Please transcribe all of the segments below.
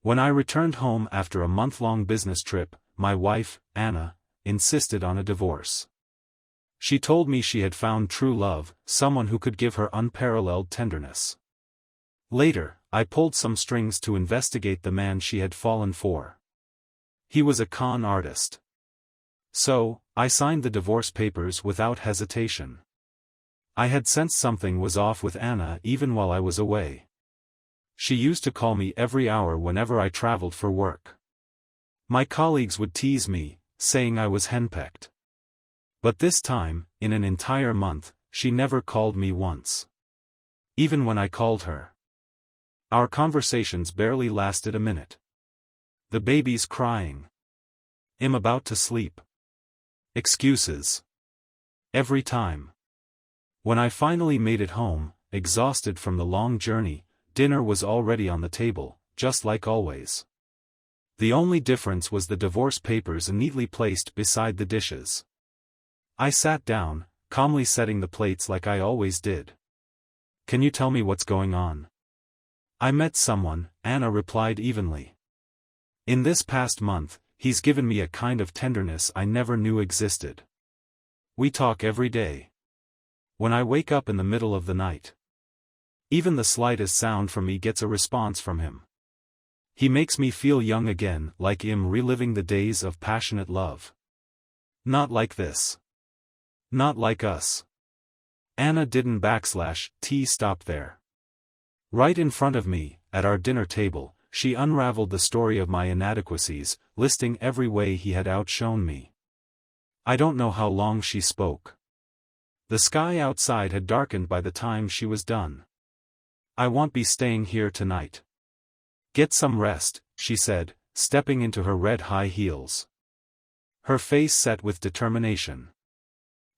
When I returned home after a month-long business trip, my wife, Anna, insisted on a divorce. She told me she had found true love, someone who could give her unparalleled tenderness. Later, I pulled some strings to investigate the man she had fallen for. He was a con artist. So, I signed the divorce papers without hesitation. I had sensed something was off with Anna even while I was away. She used to call me every hour whenever I traveled for work. My colleagues would tease me, saying I was henpecked. But this time, in an entire month, she never called me once. Even when I called her. Our conversations barely lasted a minute. The baby's crying. I'm about to sleep. Excuses. Every time. When I finally made it home, exhausted from the long journey, dinner was already on the table, just like always. The only difference was the divorce papers neatly placed beside the dishes. I sat down, calmly setting the plates like I always did. Can you tell me what's going on? I met someone, Anna replied evenly. In this past month, he's given me a kind of tenderness I never knew existed. We talk every day. When I wake up in the middle of the night, even the slightest sound from me gets a response from him. He makes me feel young again, like I'm reliving the days of passionate love. Not like this. Not like us. Anna didn't stop there. Right in front of me, at our dinner table, she unraveled the story of my inadequacies, listing every way he had outshone me. I don't know how long she spoke. The sky outside had darkened by the time she was done. I won't be staying here tonight. Get some rest, she said, stepping into her red high heels. Her face set with determination.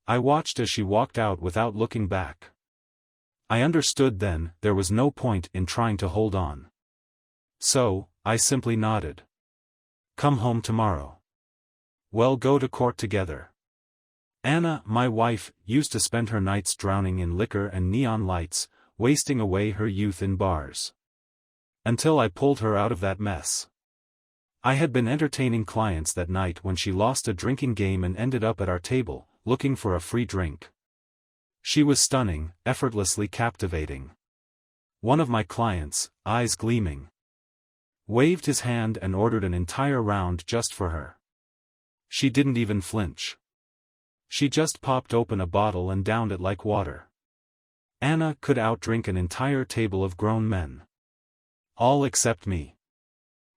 I watched as she walked out without looking back. I understood then, there was no point in trying to hold on. So, I simply nodded. Come home tomorrow. We'll go to court together. Anna, my wife, used to spend her nights drowning in liquor and neon lights, wasting away her youth in bars. Until I pulled her out of that mess. I had been entertaining clients that night when she lost a drinking game and ended up at our table, looking for a free drink. She was stunning, effortlessly captivating. One of my clients, eyes gleaming, waved his hand and ordered an entire round just for her. She didn't even flinch. She just popped open a bottle and downed it like water. Anna could outdrink an entire table of grown men. All except me.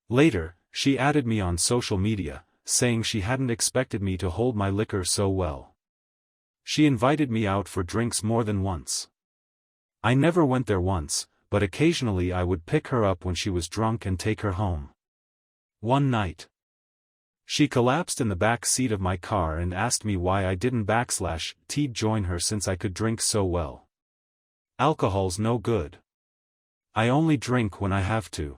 Later, she added me on social media, saying she hadn't expected me to hold my liquor so well. She invited me out for drinks more than once. I never went there once, but occasionally I would pick her up when she was drunk and take her home. One night, she collapsed in the back seat of my car and asked me why I didn't join her since I could drink so well. Alcohol's no good. I only drink when I have to.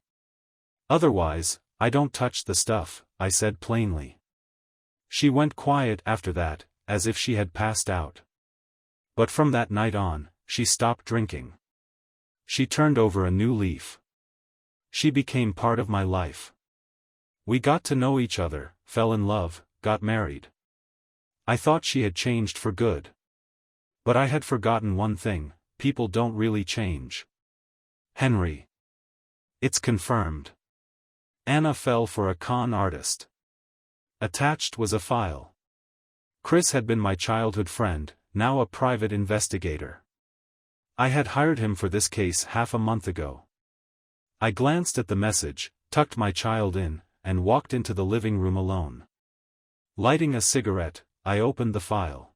Otherwise, I don't touch the stuff, I said plainly. She went quiet after that, as if she had passed out. But from that night on, she stopped drinking. She turned over a new leaf. She became part of my life. We got to know each other, fell in love, got married. I thought she had changed for good. But I had forgotten one thing, people don't really change. Henry. It's confirmed. Anna fell for a con artist. Attached was a file. Chris had been my childhood friend, now a private investigator. I had hired him for this case half a month ago. I glanced at the message, tucked my child in, and walked into the living room alone. Lighting a cigarette, I opened the file.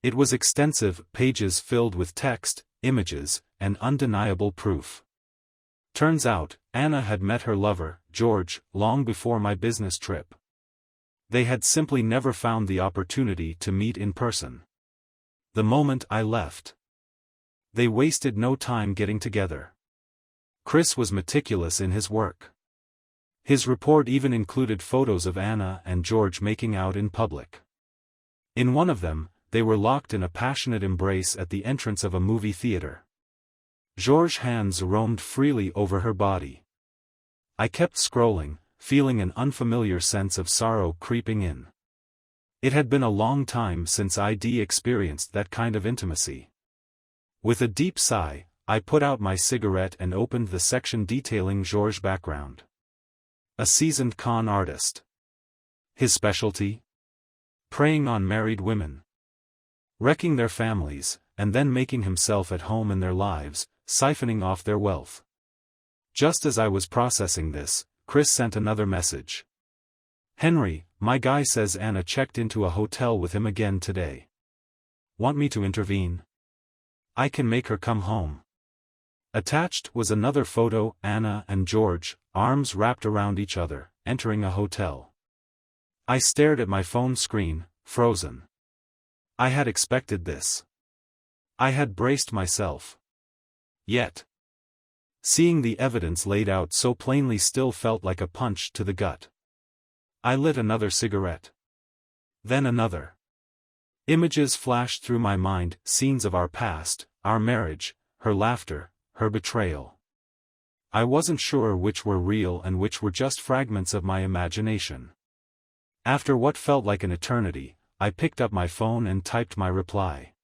It was extensive, pages filled with text, images, and undeniable proof. Turns out, Anna had met her lover, George, long before my business trip. They had simply never found the opportunity to meet in person. The moment I left, they wasted no time getting together. Chris was meticulous in his work. His report even included photos of Anna and George making out in public. In one of them, they were locked in a passionate embrace at the entrance of a movie theater. George's hands roamed freely over her body. I kept scrolling, feeling an unfamiliar sense of sorrow creeping in. It had been a long time since I'd experienced that kind of intimacy. With a deep sigh, I put out my cigarette and opened the section detailing Georges' background. A seasoned con artist. His specialty? Preying on married women. Wrecking their families, and then making himself at home in their lives, siphoning off their wealth. Just as I was processing this, Chris sent another message. "Henry, my guy says Anna checked into a hotel with him again today. Want me to intervene? I can make her come home." Attached was another photo, Anna and George, arms wrapped around each other, entering a hotel. I stared at my phone screen, frozen. I had expected this. I had braced myself. Yet, seeing the evidence laid out so plainly still felt like a punch to the gut. I lit another cigarette. Then another. Images flashed through my mind, scenes of our past, our marriage, her laughter, her betrayal. I wasn't sure which were real and which were just fragments of my imagination. After what felt like an eternity, I picked up my phone and typed my reply.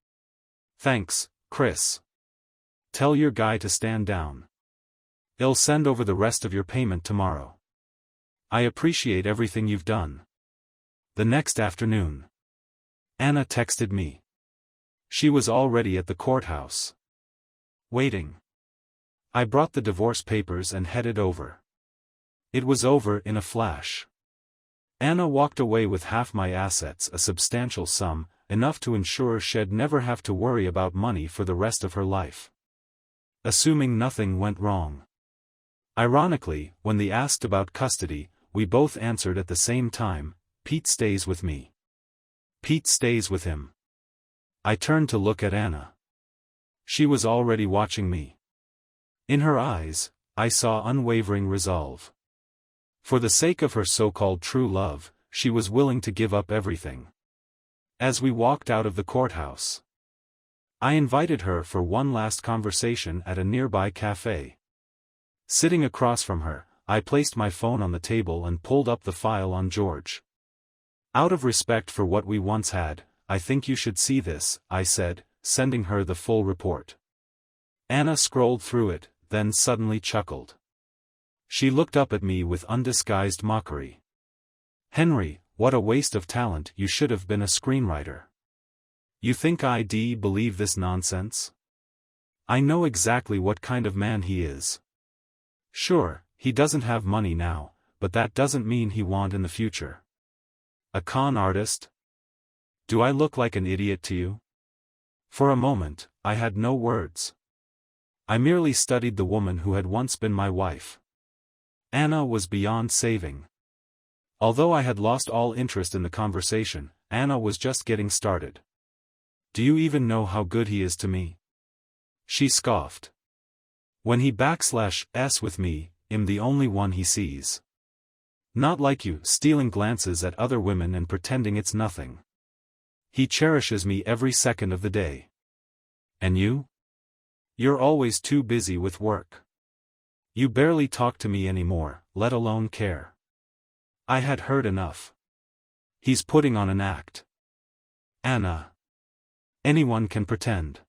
"Thanks, Chris. Tell your guy to stand down. I'll send over the rest of your payment tomorrow. I appreciate everything you've done." The next afternoon, Anna texted me. She was already at the courthouse. Waiting. I brought the divorce papers and headed over. It was over in a flash. Anna walked away with half my assets, a substantial sum, enough to ensure she'd never have to worry about money for the rest of her life. Assuming nothing went wrong. Ironically, when they asked about custody, we both answered at the same time, "Pete stays with me. Pete stays with him." I turned to look at Anna. She was already watching me. In her eyes, I saw unwavering resolve. For the sake of her so-called true love, she was willing to give up everything. As we walked out of the courthouse, I invited her for one last conversation at a nearby cafe. Sitting across from her, I placed my phone on the table and pulled up the file on George. "Out of respect for what we once had, I think you should see this," I said, sending her the full report. Anna scrolled through it, then suddenly chuckled. She looked up at me with undisguised mockery. "Henry, what a waste of talent, you should have been a screenwriter. You think I'd believe this nonsense? I know exactly what kind of man he is. Sure, he doesn't have money now, but that doesn't mean he won't in the future. A con artist? Do I look like an idiot to you?" For a moment, I had no words. I merely studied the woman who had once been my wife. Anna was beyond saving. Although I had lost all interest in the conversation, Anna was just getting started. "Do you even know how good he is to me?" She scoffed. "When he /s with me, I'm the only one he sees. Not like you, stealing glances at other women and pretending it's nothing. He cherishes me every second of the day. And you? You're always too busy with work. You barely talk to me anymore, let alone care." I had heard enough. "He's putting on an act." "Anna. Anyone can pretend.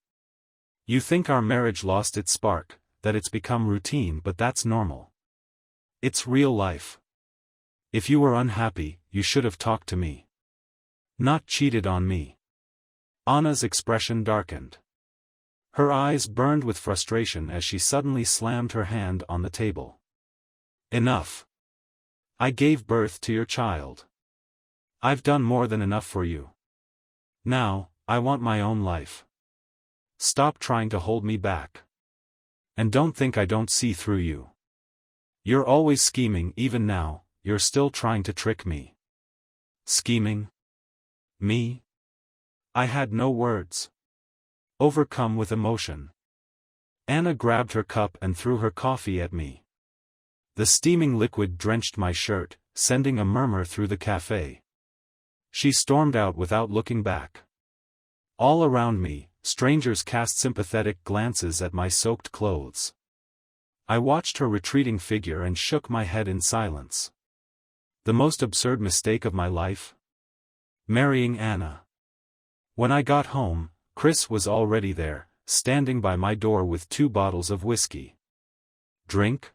You think our marriage lost its spark, that it's become routine, but that's normal. It's real life. If you were unhappy, you should have talked to me. Not cheated on me." Anna's expression darkened. Her eyes burned with frustration as she suddenly slammed her hand on the table. "Enough. I gave birth to your child. I've done more than enough for you. Now, I want my own life. Stop trying to hold me back. And don't think I don't see through you. You're always scheming, even now, you're still trying to trick me." "Scheming? Me?" I had no words. Overcome with emotion, Anna grabbed her cup and threw her coffee at me. The steaming liquid drenched my shirt, sending a murmur through the cafe. She stormed out without looking back. All around me, strangers cast sympathetic glances at my soaked clothes. I watched her retreating figure and shook my head in silence. The most absurd mistake of my life? Marrying Anna. When I got home, Chris was already there, standing by my door with 2 bottles of whiskey. "Drink?"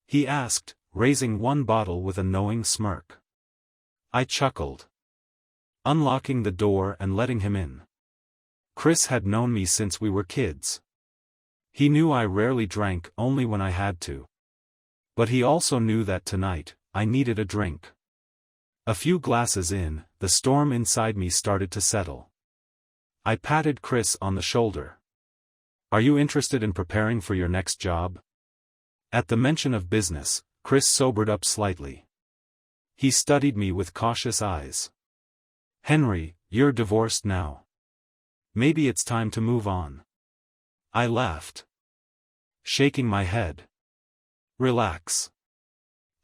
he asked, raising one bottle with a knowing smirk. I chuckled, unlocking the door and letting him in. Chris had known me since we were kids. He knew I rarely drank, only when I had to. But he also knew that tonight, I needed a drink. A few glasses in, the storm inside me started to settle. I patted Chris on the shoulder. "Are you interested in preparing for your next job?" At the mention of business, Chris sobered up slightly. He studied me with cautious eyes. "Henry, you're divorced now. Maybe it's time to move on." I laughed, shaking my head. "Relax.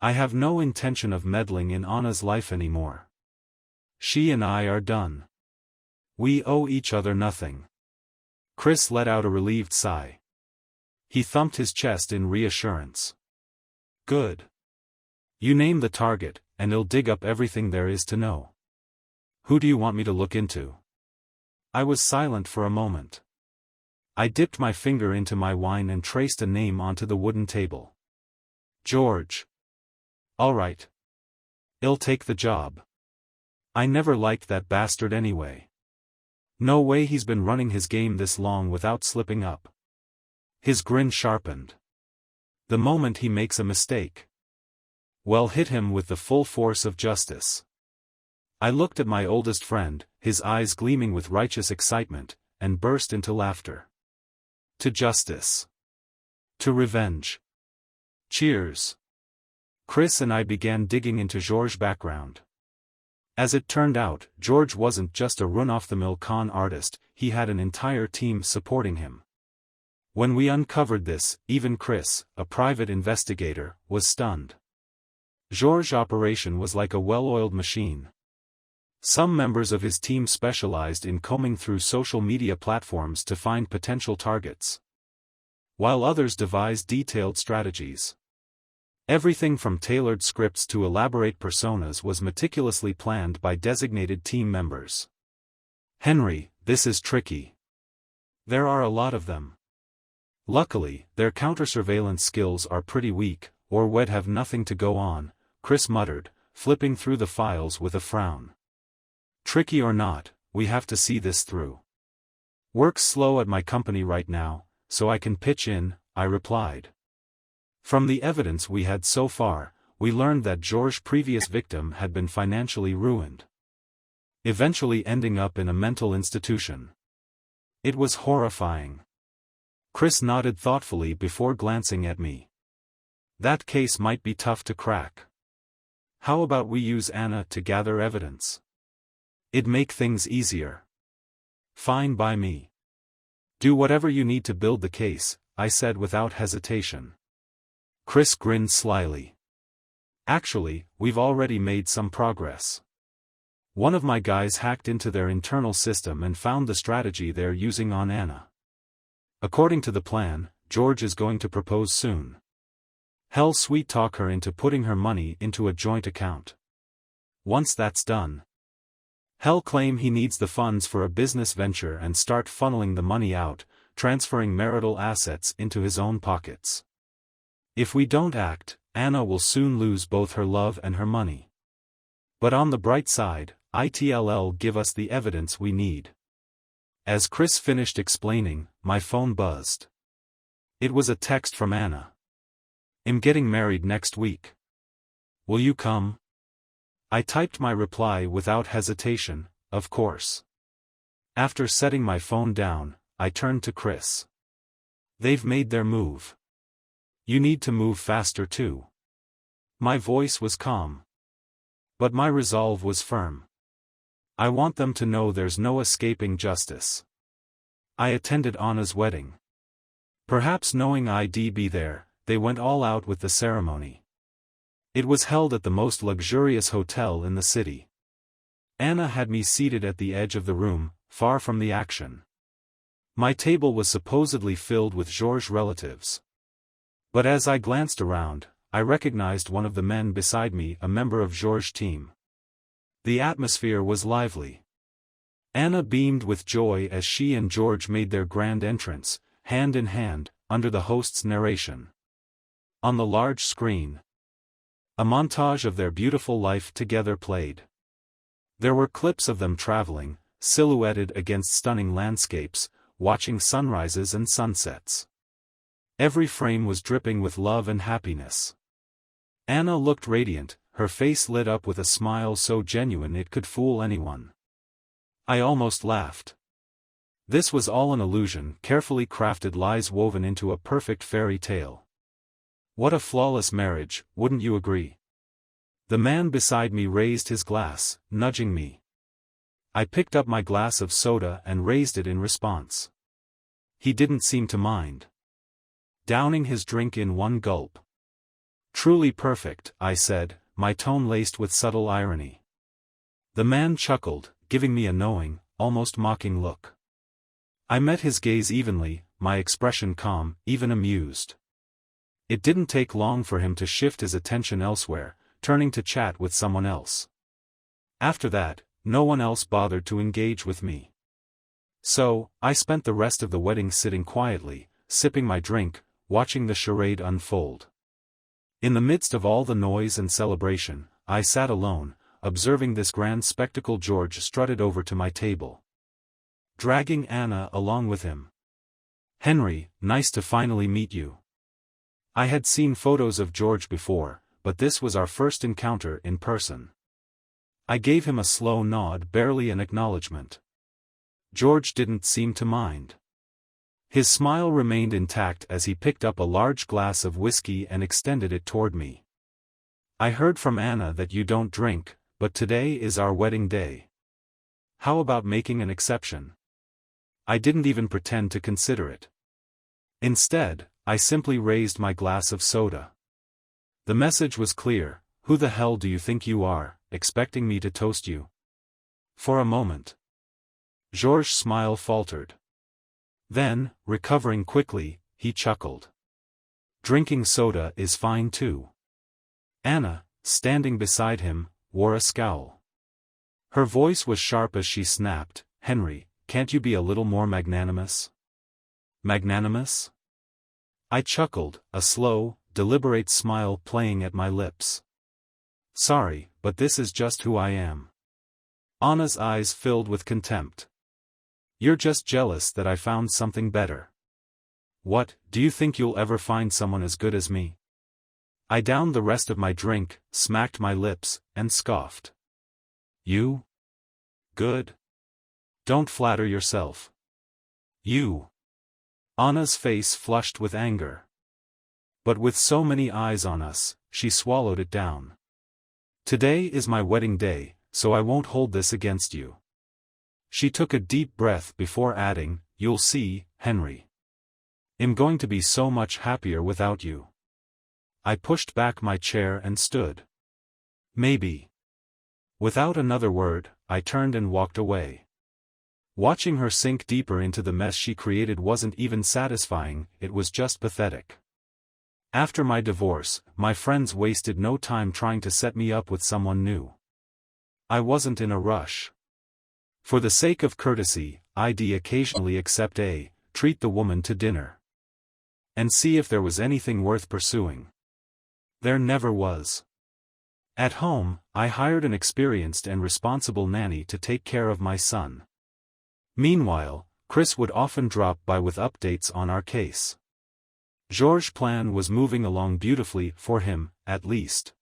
I have no intention of meddling in Anna's life anymore. She and I are done. We owe each other nothing." Chris let out a relieved sigh. He thumped his chest in reassurance. "Good. You name the target, and he'll dig up everything there is to know. Who do you want me to look into?" I was silent for a moment. I dipped my finger into my wine and traced a name onto the wooden table. "George." "All right. He'll take the job. I never liked that bastard anyway. No way he's been running his game this long without slipping up." His grin sharpened. "The moment he makes a mistake, well, hit him with the full force of justice." I looked at my oldest friend, his eyes gleaming with righteous excitement, and burst into laughter. "To justice. To revenge. Cheers." Chris and I began digging into George's background. As it turned out, George wasn't just a run-off-the-mill con artist, he had an entire team supporting him. When we uncovered this, even Chris, a private investigator, was stunned. George's operation was like a well-oiled machine. Some members of his team specialized in combing through social media platforms to find potential targets, while others devised detailed strategies. Everything from tailored scripts to elaborate personas was meticulously planned by designated team members. "Henry, this is tricky. There are a lot of them. Luckily, their counter-surveillance skills are pretty weak, or we'd have nothing to go on," Chris muttered, flipping through the files with a frown. "Tricky or not, we have to see this through. Work's slow at my company right now, so I can pitch in," I replied. From the evidence we had so far, we learned that George's previous victim had been financially ruined, eventually ending up in a mental institution. It was horrifying. Chris nodded thoughtfully before glancing at me. "That case might be tough to crack. How about we use Anna to gather evidence? It'd make things easier." "Fine by me. Do whatever you need to build the case," I said without hesitation. Chris grinned slyly. "Actually, we've already made some progress. One of my guys hacked into their internal system and found the strategy they're using on Anna. According to the plan, George is going to propose soon. He'll sweet-talk her into putting her money into a joint account. Once that's done, he'll claim he needs the funds for a business venture and start funneling the money out, transferring marital assets into his own pockets. If we don't act, Anna will soon lose both her love and her money. But on the bright side, it'll give us the evidence we need." As Chris finished explaining, my phone buzzed. It was a text from Anna. "I'm getting married next week. Will you come?" I typed my reply without hesitation, "Of course." After setting my phone down, I turned to Chris. "They've made their move. You need to move faster too." My voice was calm, but my resolve was firm. "I want them to know there's no escaping justice." I attended Anna's wedding. Perhaps knowing I'd be there, they went all out with the ceremony. It was held at the most luxurious hotel in the city. Anna had me seated at the edge of the room, far from the action. My table was supposedly filled with George's relatives. But as I glanced around, I recognized one of the men beside me, a member of Georges' team. The atmosphere was lively. Anna beamed with joy as she and George made their grand entrance, hand in hand, under the host's narration. On the large screen, a montage of their beautiful life together played. There were clips of them traveling, silhouetted against stunning landscapes, watching sunrises and sunsets. Every frame was dripping with love and happiness. Anna looked radiant, her face lit up with a smile so genuine it could fool anyone. I almost laughed. This was all an illusion, carefully crafted lies woven into a perfect fairy tale. What a flawless marriage, wouldn't you agree? The man beside me raised his glass, nudging me. I picked up my glass of soda and raised it in response. He didn't seem to mind, downing his drink in one gulp. Truly perfect, I said, my tone laced with subtle irony. The man chuckled, giving me a knowing, almost mocking look. I met his gaze evenly, my expression calm, even amused. It didn't take long for him to shift his attention elsewhere, turning to chat with someone else. After that, no one else bothered to engage with me. So, I spent the rest of the wedding sitting quietly, sipping my drink, watching the charade unfold. In the midst of all the noise and celebration, I sat alone, observing this grand spectacle. George strutted over to my table, dragging Anna along with him. "Henry, nice to finally meet you." I had seen photos of George before, but this was our first encounter in person. I gave him a slow nod, barely an acknowledgement. George didn't seem to mind. His smile remained intact as he picked up a large glass of whiskey and extended it toward me. "I heard from Anna that you don't drink, but today is our wedding day. How about making an exception?" I didn't even pretend to consider it. Instead, I simply raised my glass of soda. The message was clear: who the hell do you think you are, expecting me to toast you? For a moment, Georges' smile faltered. Then, recovering quickly, he chuckled. "Drinking soda is fine too." Anna, standing beside him, wore a scowl. Her voice was sharp as she snapped, "Henry, can't you be a little more magnanimous?" "Magnanimous?" I chuckled, a slow, deliberate smile playing at my lips. "Sorry, but this is just who I am." Anna's eyes filled with contempt. "You're just jealous that I found something better. What, do you think you'll ever find someone as good as me?" I downed the rest of my drink, smacked my lips, and scoffed. "You? Good? Don't flatter yourself. You." Anna's face flushed with anger. But with so many eyes on us, she swallowed it down. "Today is my wedding day, so I won't hold this against you." She took a deep breath before adding, "You'll see, Henry. I'm going to be so much happier without you." I pushed back my chair and stood. "Maybe." Without another word, I turned and walked away. Watching her sink deeper into the mess she created wasn't even satisfying, it was just pathetic. After my divorce, my friends wasted no time trying to set me up with someone new. I wasn't in a rush. For the sake of courtesy, I'd occasionally accept treat the woman to dinner. And see if there was anything worth pursuing. There never was. At home, I hired an experienced and responsible nanny to take care of my son. Meanwhile, Chris would often drop by with updates on our case. Georges' plan was moving along beautifully, for him, at least.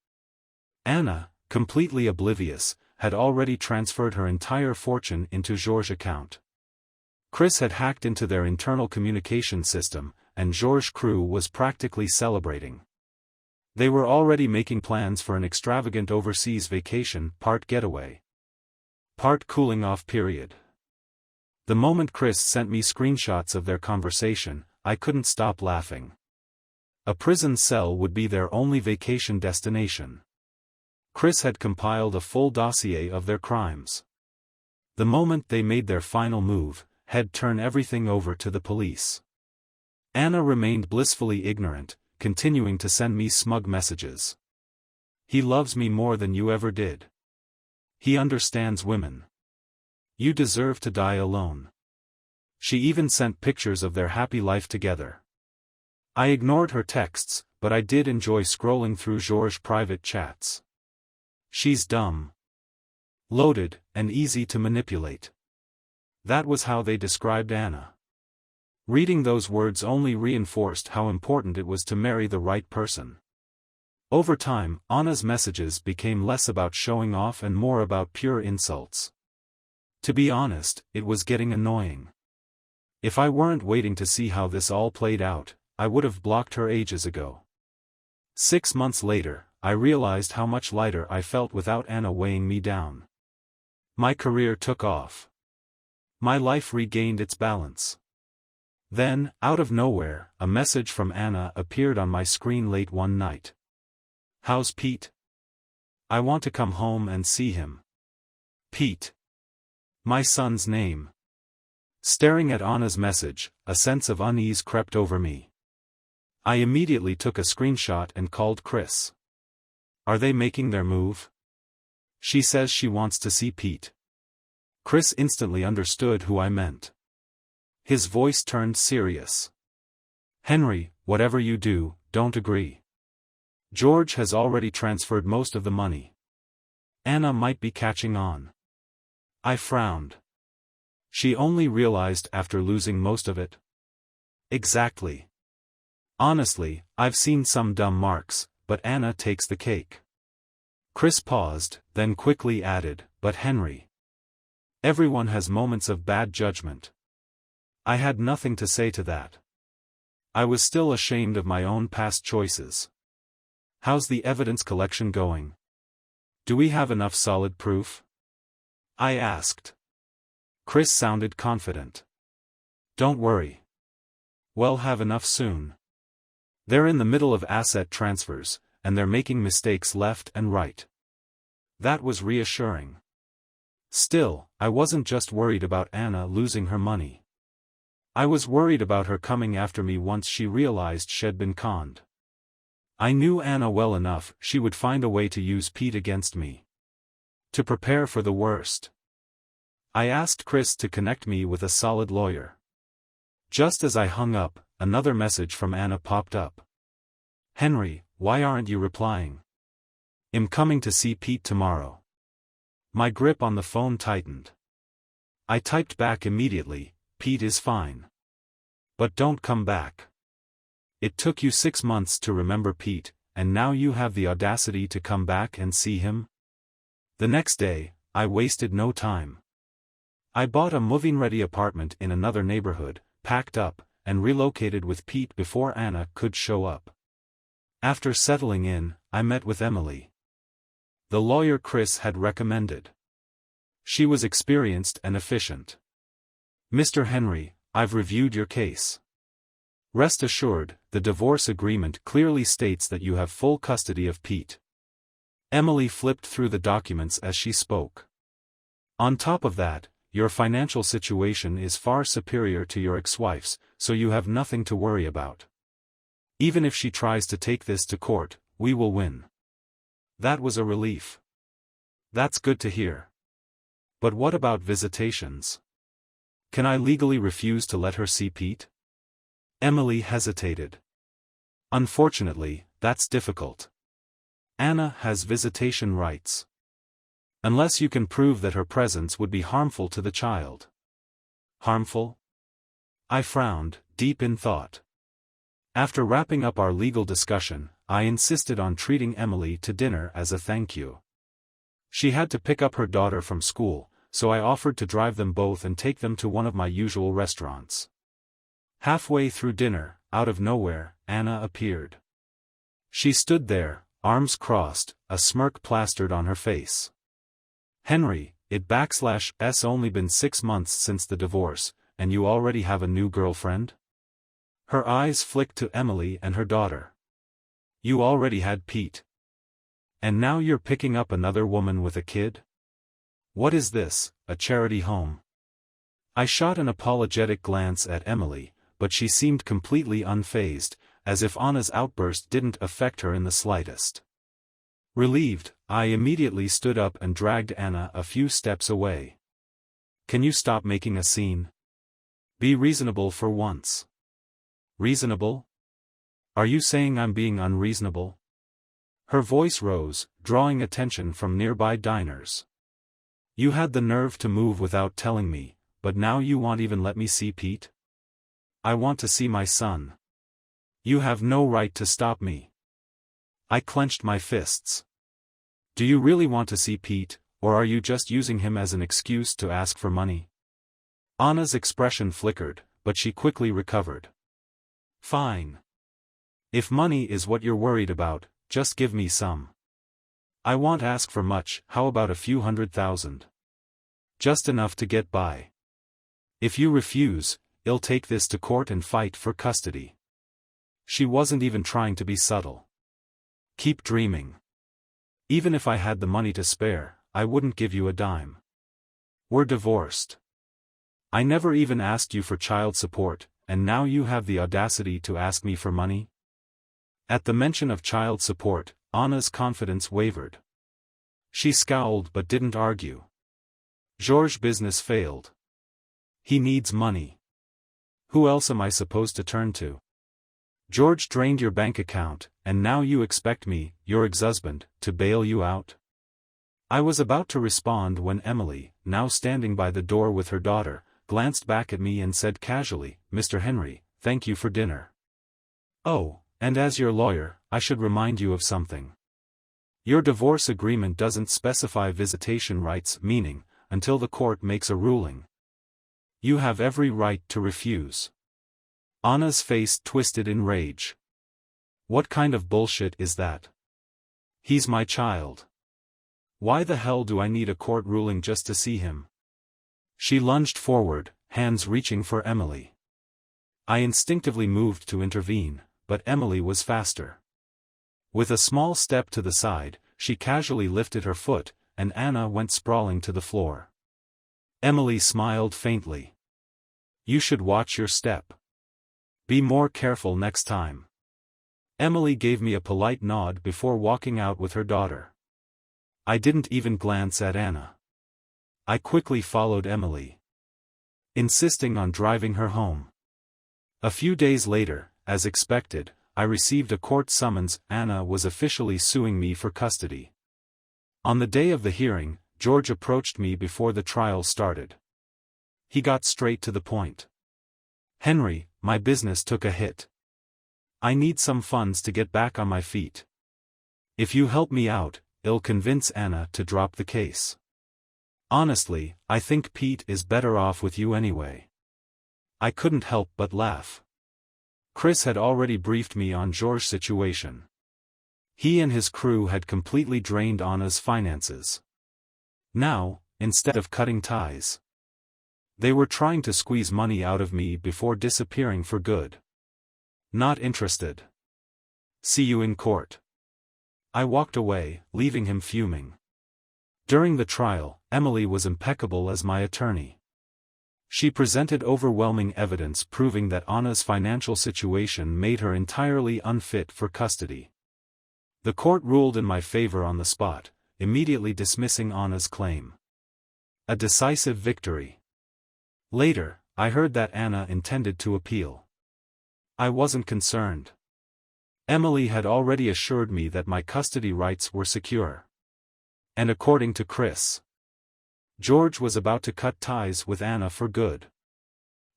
Anna, completely oblivious, had already transferred her entire fortune into Georges' account. Chris had hacked into their internal communication system, and Georges' crew was practically celebrating. They were already making plans for an extravagant overseas vacation, part getaway, part cooling-off period. The moment Chris sent me screenshots of their conversation, I couldn't stop laughing. A prison cell would be their only vacation destination. Chris had compiled a full dossier of their crimes. The moment they made their final move, he'd turn everything over to the police. Anna remained blissfully ignorant, continuing to send me smug messages. He loves me more than you ever did. He understands women. You deserve to die alone. She even sent pictures of their happy life together. I ignored her texts, but I did enjoy scrolling through Georges' private chats. She's dumb, loaded, and easy to manipulate. That was how they described Anna. Reading those words only reinforced how important it was to marry the right person. Over time, Anna's messages became less about showing off and more about pure insults. To be honest, it was getting annoying. If I weren't waiting to see how this all played out, I would have blocked her ages ago. 6 months later, I realized how much lighter I felt without Anna weighing me down. My career took off. My life regained its balance. Then, out of nowhere, a message from Anna appeared on my screen late one night. "How's Pete? I want to come home and see him." Pete. My son's name. Staring at Anna's message, a sense of unease crept over me. I immediately took a screenshot and called Chris. "Are they making their move? She says she wants to see Pete." Chris instantly understood who I meant. His voice turned serious. "Henry, whatever you do, don't agree. George has already transferred most of the money. Anna might be catching on." I frowned. She only realized after losing most of it? Exactly. Honestly, I've seen some dumb marks, but Anna takes the cake. Chris paused, then quickly added, "But Henry. Everyone has moments of bad judgment." I had nothing to say to that. I was still ashamed of my own past choices. "How's the evidence collection going? Do we have enough solid proof?" I asked. Chris sounded confident. "Don't worry. We'll have enough soon. They're in the middle of asset transfers, and they're making mistakes left and right." That was reassuring. Still, I wasn't just worried about Anna losing her money. I was worried about her coming after me once she realized she'd been conned. I knew Anna well enough; she would find a way to use Pete against me. To prepare for the worst, I asked Chris to connect me with a solid lawyer. Just as I hung up, another message from Anna popped up. "Henry, why aren't you replying? I'm coming to see Pete tomorrow." My grip on the phone tightened. I typed back immediately, "Pete is fine. But don't come back. It took you 6 months to remember Pete, and now you have the audacity to come back and see him?" The next day, I wasted no time. I bought a move-in-ready apartment in another neighborhood, packed up, and relocated with Pete before Anna could show up. After settling in, I met with Emily, the lawyer Chris had recommended. She was experienced and efficient. "Mr. Henry, I've reviewed your case. Rest assured, the divorce agreement clearly states that you have full custody of Pete." Emily flipped through the documents as she spoke. "On top of that, your financial situation is far superior to your ex-wife's, so you have nothing to worry about. Even if she tries to take this to court, we will win." That was a relief. "That's good to hear. But what about visitations? Can I legally refuse to let her see Pete?" Emily hesitated. "Unfortunately, that's difficult. Anna has visitation rights. Unless you can prove that her presence would be harmful to the child." Harmful? I frowned, deep in thought. After wrapping up our legal discussion, I insisted on treating Emily to dinner as a thank you. She had to pick up her daughter from school, so I offered to drive them both and take them to one of my usual restaurants. Halfway through dinner, out of nowhere, Anna appeared. She stood there, arms crossed, a smirk plastered on her face. "Henry, it's only been 6 months since the divorce, and you already have a new girlfriend?" Her eyes flicked to Emily and her daughter. "You already had Pete. And now you're picking up another woman with a kid? What is this, a charity home?" I shot an apologetic glance at Emily, but she seemed completely unfazed, as if Anna's outburst didn't affect her in the slightest. Relieved, I immediately stood up and dragged Anna a few steps away. "Can you stop making a scene? Be reasonable for once." "Reasonable? Are you saying I'm being unreasonable?" Her voice rose, drawing attention from nearby diners. "You had the nerve to move without telling me, but now you won't even let me see Pete? I want to see my son. You have no right to stop me." I clenched my fists. "Do you really want to see Pete, or are you just using him as an excuse to ask for money?" Anna's expression flickered, but she quickly recovered. "Fine. If money is what you're worried about, just give me some. I won't ask for much, how about a few $100,000? Just enough to get by. If you refuse, I'll take this to court and fight for custody." She wasn't even trying to be subtle. "Keep dreaming. Even if I had the money to spare, I wouldn't give you a dime. We're divorced. I never even asked you for child support, and now you have the audacity to ask me for money?" At the mention of child support, Anna's confidence wavered. She scowled but didn't argue. George's business failed. He needs money. Who else am I supposed to turn to? George drained your bank account, and now you expect me, your ex-husband, to bail you out? I was about to respond when Emily, now standing by the door with her daughter, glanced back at me and said casually, "Mr. Henry, thank you for dinner. Oh, and as your lawyer, I should remind you of something. Your divorce agreement doesn't specify visitation rights, meaning, until the court makes a ruling. You have every right to refuse." Anna's face twisted in rage. "What kind of bullshit is that? He's my child. Why the hell do I need a court ruling just to see him?" She lunged forward, hands reaching for Emily. I instinctively moved to intervene, but Emily was faster. With a small step to the side, she casually lifted her foot, and Anna went sprawling to the floor. Emily smiled faintly. "You should watch your step. Be more careful next time." Emily gave me a polite nod before walking out with her daughter. I didn't even glance at Anna. I quickly followed Emily, insisting on driving her home. A few days later, as expected, I received a court summons. Anna was officially suing me for custody. On the day of the hearing, George approached me before the trial started. He got straight to the point. "Henry, my business took a hit. I need some funds to get back on my feet. If you help me out, I'll convince Anna to drop the case. Honestly, I think Pete is better off with you anyway." I couldn't help but laugh. Chris had already briefed me on George's situation. He and his crew had completely drained Anna's finances. Now, instead of cutting ties, they were trying to squeeze money out of me before disappearing for good. Not interested. See you in court. I walked away, leaving him fuming. During the trial, Emily was impeccable as my attorney. She presented overwhelming evidence proving that Anna's financial situation made her entirely unfit for custody. The court ruled in my favor on the spot, immediately dismissing Anna's claim. A decisive victory. Later, I heard that Anna intended to appeal. I wasn't concerned. Emily had already assured me that my custody rights were secure. And according to Chris, George was about to cut ties with Anna for good.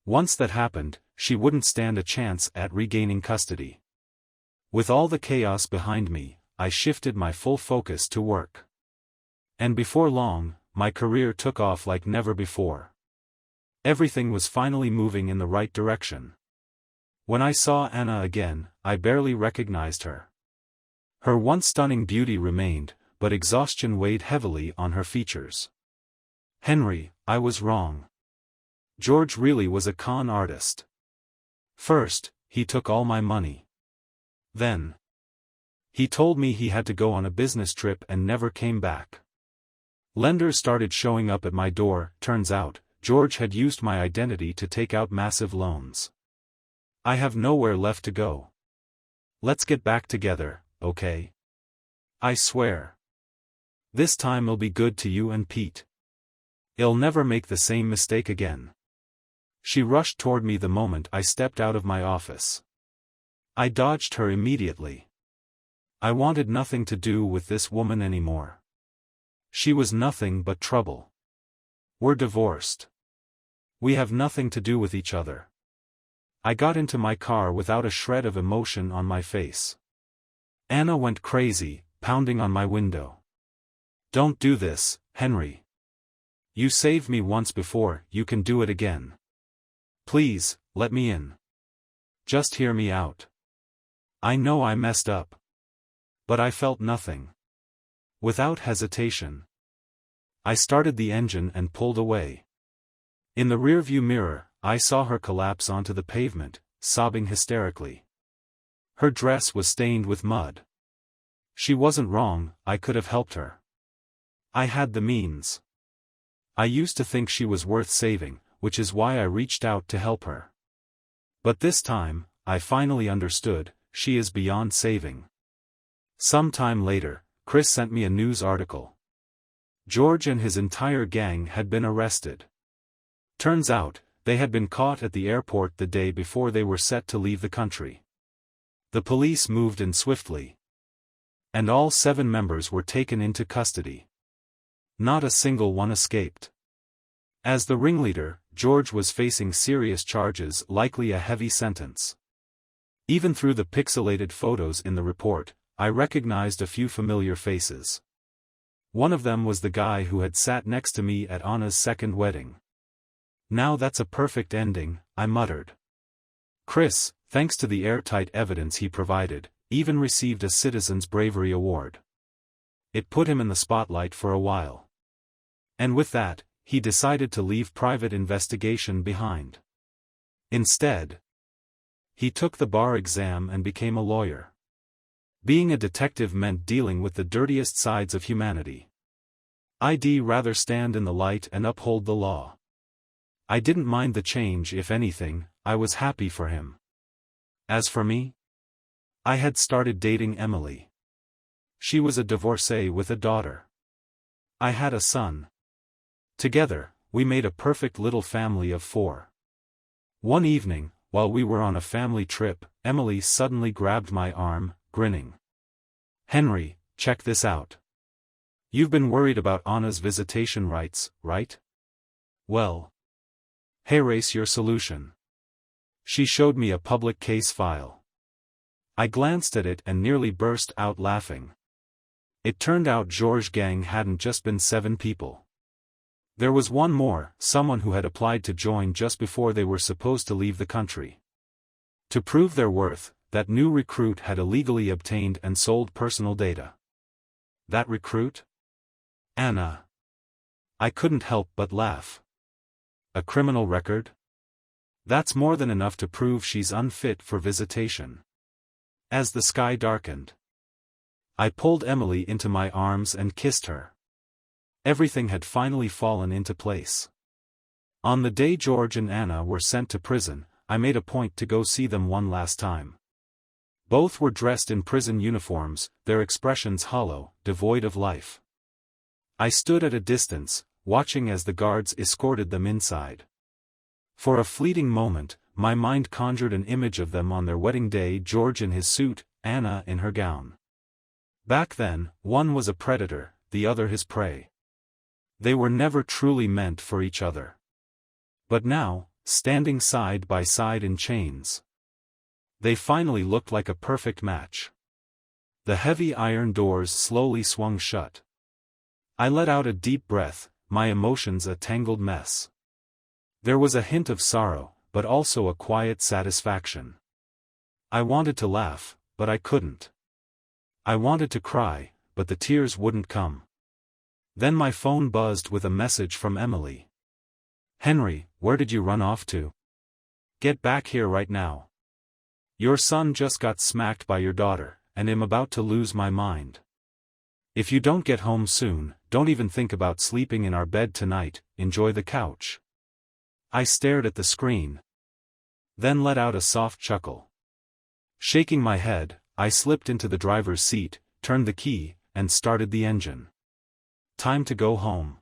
Once that happened, she wouldn't stand a chance at regaining custody. With all the chaos behind me, I shifted my full focus to work. And before long, my career took off like never before. Everything was finally moving in the right direction. When I saw Anna again, I barely recognized her. Her once stunning beauty remained, but exhaustion weighed heavily on her features. "Henry, I was wrong. George really was a con artist. First, he took all my money. Then, he told me he had to go on a business trip and never came back. Lenders started showing up at my door. Turns out, George had used my identity to take out massive loans. I have nowhere left to go. Let's get back together, okay? I swear. This time it'll be good to you and Pete. You'll never make the same mistake again. She rushed toward me the moment I stepped out of my office. I dodged her immediately. I wanted nothing to do with this woman anymore. She was nothing but trouble. We're divorced. We have nothing to do with each other. I got into my car without a shred of emotion on my face. Anna went crazy, pounding on my window. Don't do this, Henry. You saved me once before, you can do it again. Please, let me in. Just hear me out. I know I messed up. But I felt nothing. Without hesitation, I started the engine and pulled away. In the rearview mirror, I saw her collapse onto the pavement, sobbing hysterically. Her dress was stained with mud. She wasn't wrong, I could have helped her. I had the means. I used to think she was worth saving, which is why I reached out to help her. But this time, I finally understood, she is beyond saving. Some time later, Chris sent me a news article. George and his entire gang had been arrested. Turns out, they had been caught at the airport the day before they were set to leave the country. The police moved in swiftly. And all 7 members were taken into custody. Not a single one escaped. As the ringleader, George was facing serious charges, likely a heavy sentence. Even through the pixelated photos in the report, I recognized a few familiar faces. One of them was the guy who had sat next to me at Anna's second wedding. Now that's a perfect ending, I muttered. Chris, thanks to the airtight evidence he provided, even received a Citizen's Bravery Award. It put him in the spotlight for a while. And with that, he decided to leave private investigation behind. Instead, he took the bar exam and became a lawyer. Being a detective meant dealing with the dirtiest sides of humanity. I'd rather stand in the light and uphold the law. I didn't mind the change. If anything, I was happy for him. As for me, I had started dating Emily. She was a divorcee with a daughter. I had a son. Together, we made a perfect little family of 4. One evening, while we were on a family trip, Emily suddenly grabbed my arm, grinning. Henry, check this out. You've been worried about Anna's visitation rights, right? Well, here's your solution. She showed me a public case file. I glanced at it and nearly burst out laughing. It turned out George's gang hadn't just been 7 people. There was one more, someone who had applied to join just before they were supposed to leave the country. To prove their worth, that new recruit had illegally obtained and sold personal data. That recruit? Anna. I couldn't help but laugh. A criminal record? That's more than enough to prove she's unfit for visitation. As the sky darkened, I pulled Emily into my arms and kissed her. Everything had finally fallen into place. On the day George and Anna were sent to prison, I made a point to go see them one last time. Both were dressed in prison uniforms, their expressions hollow, devoid of life. I stood at a distance, watching as the guards escorted them inside. For a fleeting moment, my mind conjured an image of them on their wedding day, George in his suit, Anna in her gown. Back then, one was a predator, the other his prey. They were never truly meant for each other. But now, standing side by side in chains, they finally looked like a perfect match. The heavy iron doors slowly swung shut. I let out a deep breath, my emotions a tangled mess. There was a hint of sorrow, but also a quiet satisfaction. I wanted to laugh, but I couldn't. I wanted to cry, but the tears wouldn't come. Then my phone buzzed with a message from Emily. Henry, where did you run off to? Get back here right now. Your son just got smacked by your daughter, and I'm about to lose my mind. If you don't get home soon, don't even think about sleeping in our bed tonight, enjoy the couch. I stared at the screen, then let out a soft chuckle. Shaking my head, I slipped into the driver's seat, turned the key, and started the engine. Time to go home.